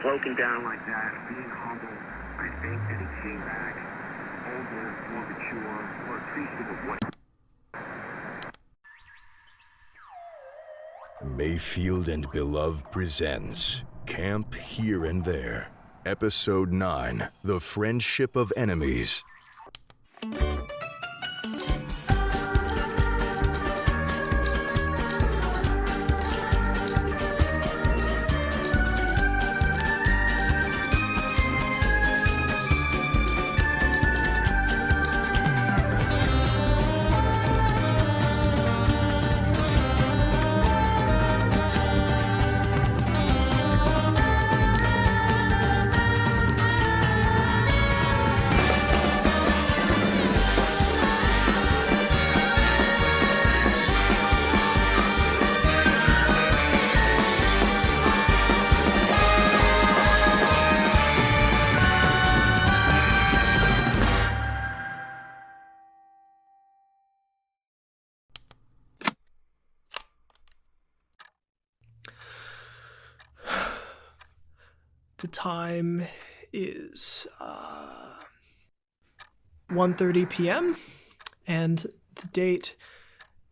broken down like that, being humble, I think that he came back older, more mature, more appreciative of what. Mayfield and Beloved presents Camp Here and There, Episode 9, The Friendship of Enemies. The time is 1:30 p.m. and the date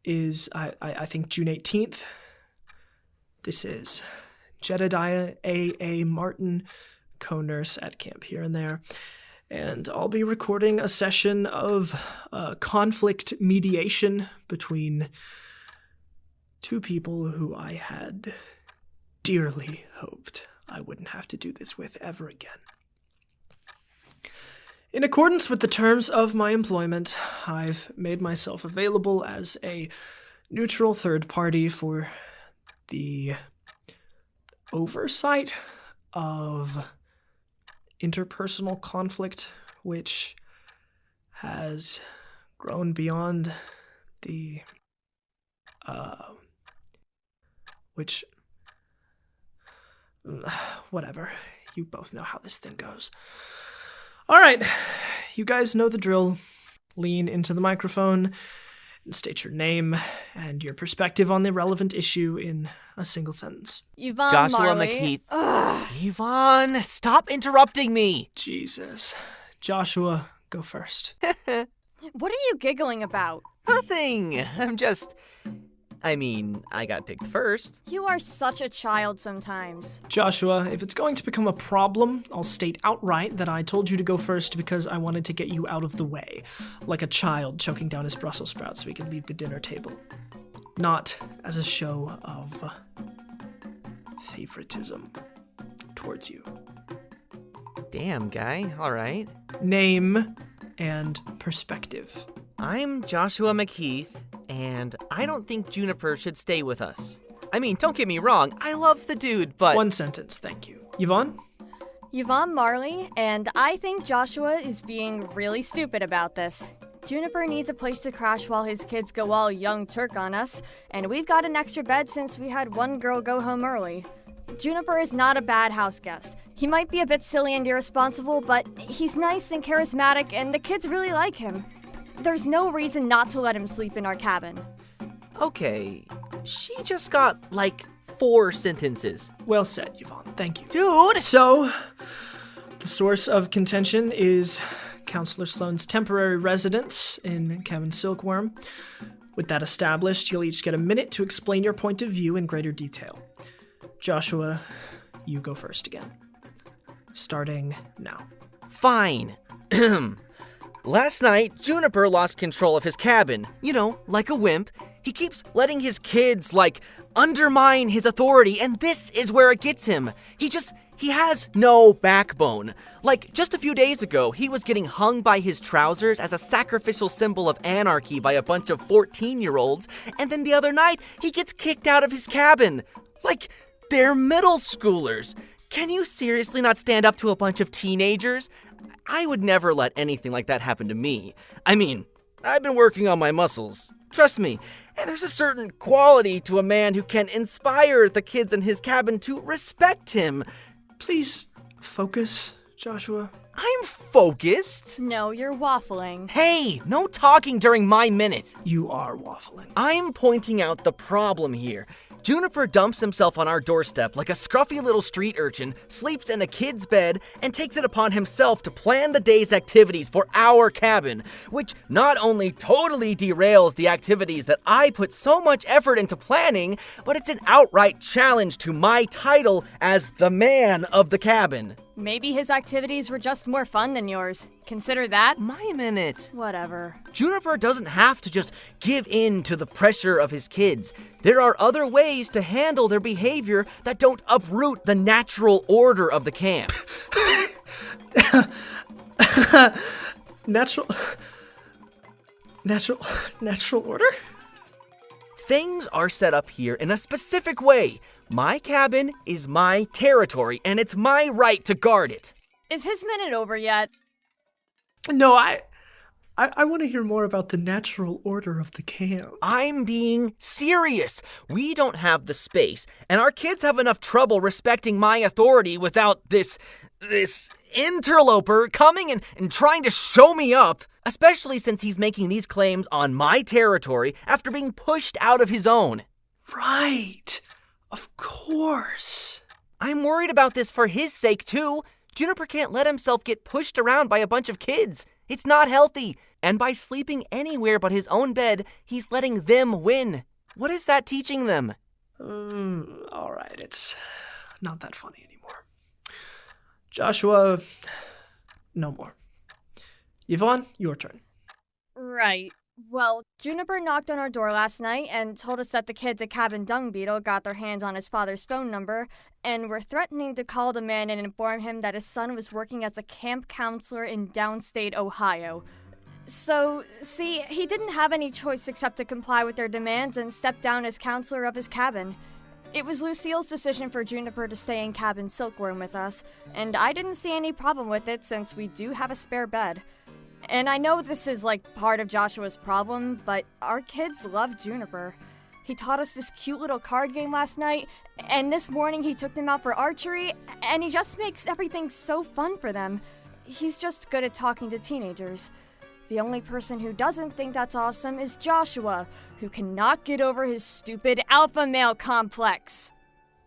is, I think, June 18th. This is Jedediah A. Martin, co-nurse at Camp Here and There, and I'll be recording a session of conflict mediation between two people who I had dearly hoped I wouldn't have to do this with ever again. In accordance with the terms of my employment, I've made myself available as a neutral third party for the oversight of interpersonal conflict, which has grown beyond the, whatever. You both know how this thing goes. All right, you guys know the drill. Lean into the microphone and state your name and your perspective on the relevant issue in a single sentence. Yvonne Joshua Marley. McKeith. Ugh. Yvonne, stop interrupting me. Jesus. Joshua, go first. What are you giggling about? Nothing. I got picked first. You are such a child sometimes. Joshua, if it's going to become a problem, I'll state outright that I told you to go first because I wanted to get you out of the way, like a child choking down his Brussels sprouts so he can leave the dinner table. Not as a show of favoritism towards you. Damn, guy. All right. Name and perspective. I'm Joshua McKeith, and I don't think Juniper should stay with us. I mean, don't get me wrong, I love the dude, but... One sentence, thank you. Yvonne? Yvonne Marley, and I think Joshua is being really stupid about this. Juniper needs a place to crash while his kids go all young Turk on us, and we've got an extra bed since we had one girl go home early. Juniper is not a bad house guest. He might be a bit silly and irresponsible, but he's nice and charismatic, and the kids really like him. There's no reason not to let him sleep in our cabin. Okay, she just got, 4 sentences. Well said, Yvonne. Thank you. Dude! So, the source of contention is Counselor Sloane's temporary residence in Cabin Silkworm. With that established, you'll each get a minute to explain your point of view in greater detail. Joshua, you go first again. Starting now. Fine. Last night, Juniper lost control of his cabin. You know, like a wimp. He keeps letting his kids, undermine his authority, and this is where it gets him. He has no backbone. Just a few days ago, he was getting hung by his trousers as a sacrificial symbol of anarchy by a bunch of 14-year-olds, and then the other night, he gets kicked out of his cabin. They're middle schoolers. Can you seriously not stand up to a bunch of teenagers? I would never let anything like that happen to me. I mean, I've been working on my muscles. Trust me. And there's a certain quality to a man who can inspire the kids in his cabin to respect him. Please focus, Joshua. I'm focused. No, you're waffling. Hey, no talking during my minute. You are waffling. I'm pointing out the problem here. Juniper dumps himself on our doorstep like a scruffy little street urchin, sleeps in a kid's bed, and takes it upon himself to plan the day's activities for our cabin, which not only totally derails the activities that I put so much effort into planning, but it's an outright challenge to my title as the man of the cabin. Maybe his activities were just more fun than yours. Consider that. My minute. Whatever. Juniper doesn't have to just give in to the pressure of his kids. There are other ways to handle their behavior that don't uproot the natural order of the camp. Natural order? Things are set up here in a specific way. My cabin is my territory, and it's my right to guard it. Is his minute over yet? No, I want to hear more about the natural order of the camp. I'm being serious. We don't have the space, and our kids have enough trouble respecting my authority without this interloper coming and trying to show me up, especially since he's making these claims on my territory after being pushed out of his own. Right. Of course. I'm worried about this for his sake, too. Juniper can't let himself get pushed around by a bunch of kids. It's not healthy. And by sleeping anywhere but his own bed, he's letting them win. What is that teaching them? All right, it's not that funny anymore. Joshua, no more. Yvonne, your turn. Right. Well, Juniper knocked on our door last night and told us that the kids at Cabin Dung Beetle got their hands on his father's phone number and were threatening to call the man and inform him that his son was working as a camp counselor in downstate Ohio. So, see, he didn't have any choice except to comply with their demands and step down as counselor of his cabin. It was Lucille's decision for Juniper to stay in Cabin Silkworm with us, and I didn't see any problem with it since we do have a spare bed. And I know this is like part of Joshua's problem, but our kids love Juniper. He taught us this cute little card game last night, and this morning he took them out for archery, and he just makes everything so fun for them. He's just good at talking to teenagers. The only person who doesn't think that's awesome is Joshua, who cannot get over his stupid alpha male complex.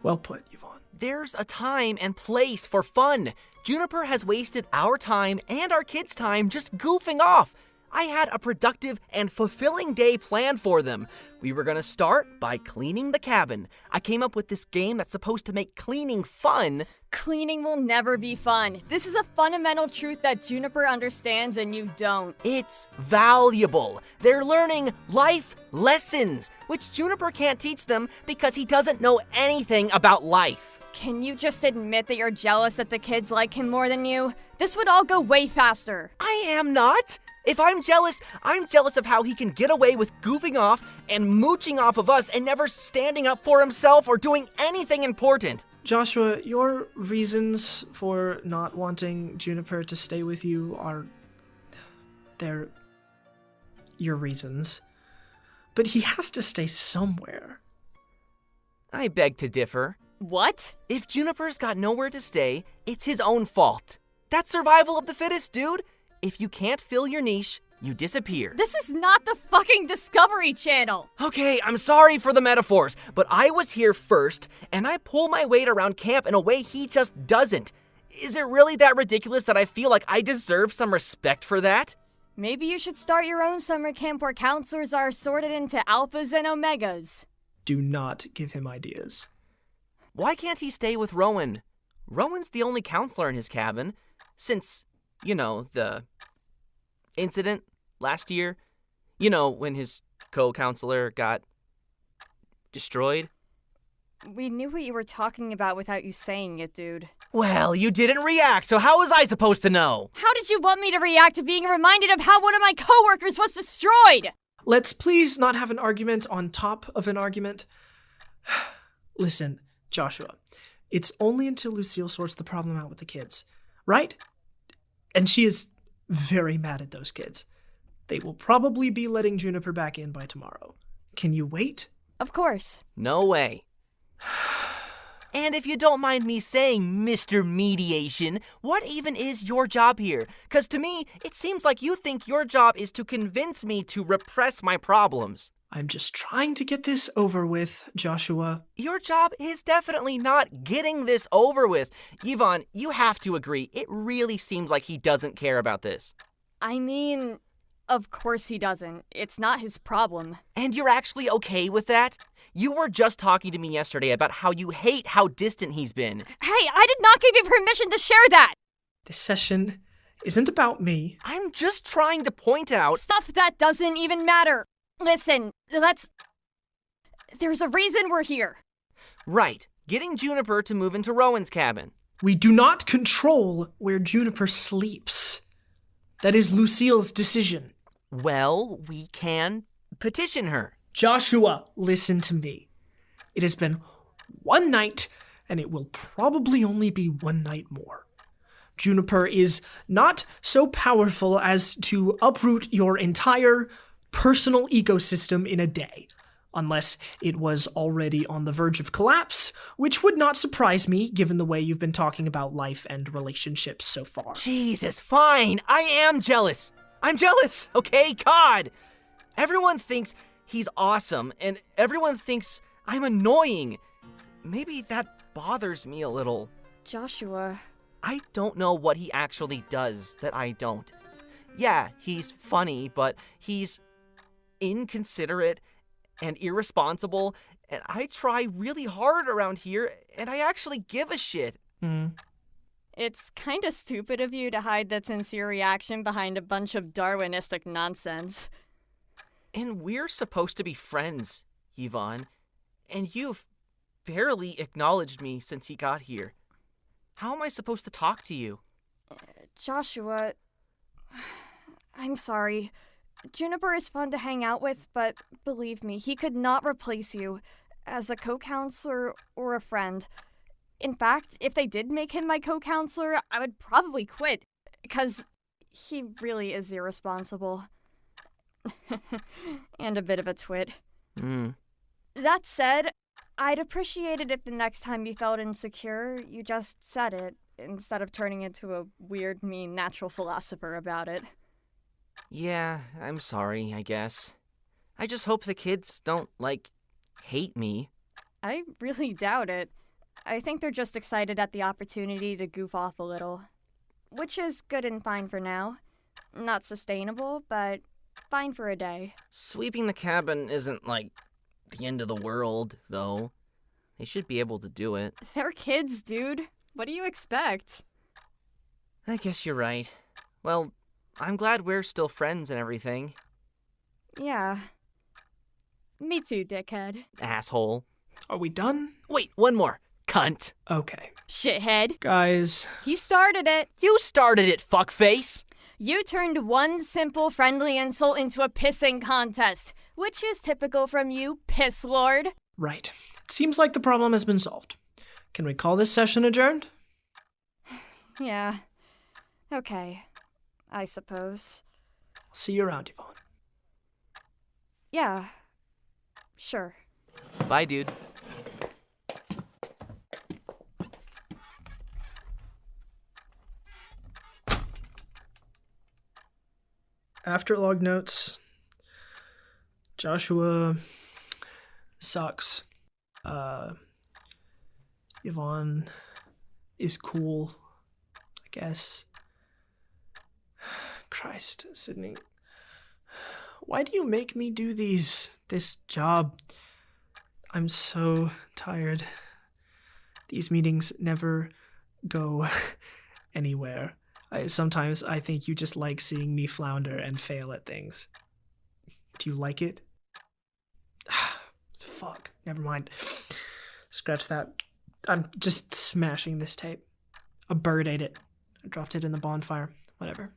Well put, Yvonne. There's a time and place for fun. Juniper has wasted our time and our kids' time just goofing off. I had a productive and fulfilling day planned for them. We were gonna start by cleaning the cabin. I came up with this game that's supposed to make cleaning fun. Cleaning will never be fun. This is a fundamental truth that Juniper understands and you don't. It's valuable. They're learning life lessons, which Juniper can't teach them because he doesn't know anything about life. Can you just admit that you're jealous that the kids like him more than you? This would all go way faster. I am not. If I'm jealous of how he can get away with goofing off and mooching off of us and never standing up for himself or doing anything important. Joshua, your reasons for not wanting Juniper to stay with you they're your reasons. But he has to stay somewhere. I beg to differ. What? If Juniper's got nowhere to stay, it's his own fault. That's survival of the fittest, dude. If you can't fill your niche, you disappear. This is not the fucking Discovery Channel. Okay, I'm sorry for the metaphors, but I was here first, and I pull my weight around camp in a way he just doesn't. Is it really that ridiculous that I feel like I deserve some respect for that? Maybe you should start your own summer camp where counselors are sorted into alphas and omegas. Do not give him ideas. Why can't he stay with Rowan? Rowan's the only counselor in his cabin, since, the incident last year. When his co-counselor got destroyed. We knew what you were talking about without you saying it, dude. Well, you didn't react, so how was I supposed to know? How did you want me to react to being reminded of how one of my coworkers was destroyed? Let's please not have an argument on top of an argument. Listen, Joshua, it's only until Lucille sorts the problem out with the kids, right? And she is very mad at those kids. They will probably be letting Juniper back in by tomorrow. Can you wait? Of course. No way. And if you don't mind me saying, Mr. Mediation, what even is your job here? 'Cause to me, it seems like you think your job is to convince me to repress my problems. I'm just trying to get this over with, Joshua. Your job is definitely not getting this over with. Yvonne, you have to agree, it really seems like he doesn't care about this. I mean, of course he doesn't. It's not his problem. And you're actually okay with that? You were just talking to me yesterday about how you hate how distant he's been. Hey, I did not give you permission to share that! This session isn't about me. I'm just trying to point out... Stuff that doesn't even matter. Listen, there's a reason we're here. Right, getting Juniper to move into Rowan's cabin. We do not control where Juniper sleeps. That is Lucille's decision. Well, we can petition her. Joshua, listen to me. It has been one night, and it will probably only be one night more. Juniper is not so powerful as to uproot your entire personal ecosystem in a day, unless it was already on the verge of collapse, which would not surprise me given the way you've been talking about life and relationships so far. Jesus, fine, I am jealous. I'm jealous, okay, God. Everyone thinks he's awesome, and everyone thinks I'm annoying. Maybe that bothers me a little. Joshua. I don't know what he actually does that I don't. Yeah, he's funny, but he's inconsiderate and irresponsible, and I try really hard around here, and I actually give a shit. It's kinda stupid of you to hide that sincere reaction behind a bunch of Darwinistic nonsense. And we're supposed to be friends, Yvonne, and you've barely acknowledged me since he got here. How am I supposed to talk to you? Joshua, I'm sorry. Juniper is fun to hang out with, but believe me, he could not replace you as a co-counselor or a friend. In fact, if they did make him my co-counselor, I would probably quit, because he really is irresponsible. And a bit of a twit. That said, I'd appreciate it if the next time you felt insecure, you just said it, instead of turning into a weird, mean, natural philosopher about it. Yeah, I'm sorry, I guess. I just hope the kids don't, hate me. I really doubt it. I think they're just excited at the opportunity to goof off a little. Which is good and fine for now. Not sustainable, but fine for a day. Sweeping the cabin isn't, the end of the world, though. They should be able to do it. They're kids, dude. What do you expect? I guess you're right. Well, I'm glad we're still friends and everything. Yeah. Me too, dickhead. Asshole. Are we done? Wait, one more. Cunt. Okay. Shithead. Guys. He started it. You started it, fuckface. You turned one simple friendly insult into a pissing contest, which is typical from you, piss lord. Right. It seems like the problem has been solved. Can we call this session adjourned? Yeah. Okay. I suppose. I'll see you around, Yvonne. Yeah. Sure. Bye, dude. After log notes, Joshua sucks. Yvonne is cool, I guess. Christ, Sydney. Why do you make me do this job? I'm so tired. These meetings never go anywhere. Sometimes I think you just like seeing me flounder and fail at things. Do you like it? Fuck, never mind. Scratch that. I'm just smashing this tape. A bird ate it. I dropped it in the bonfire. Whatever.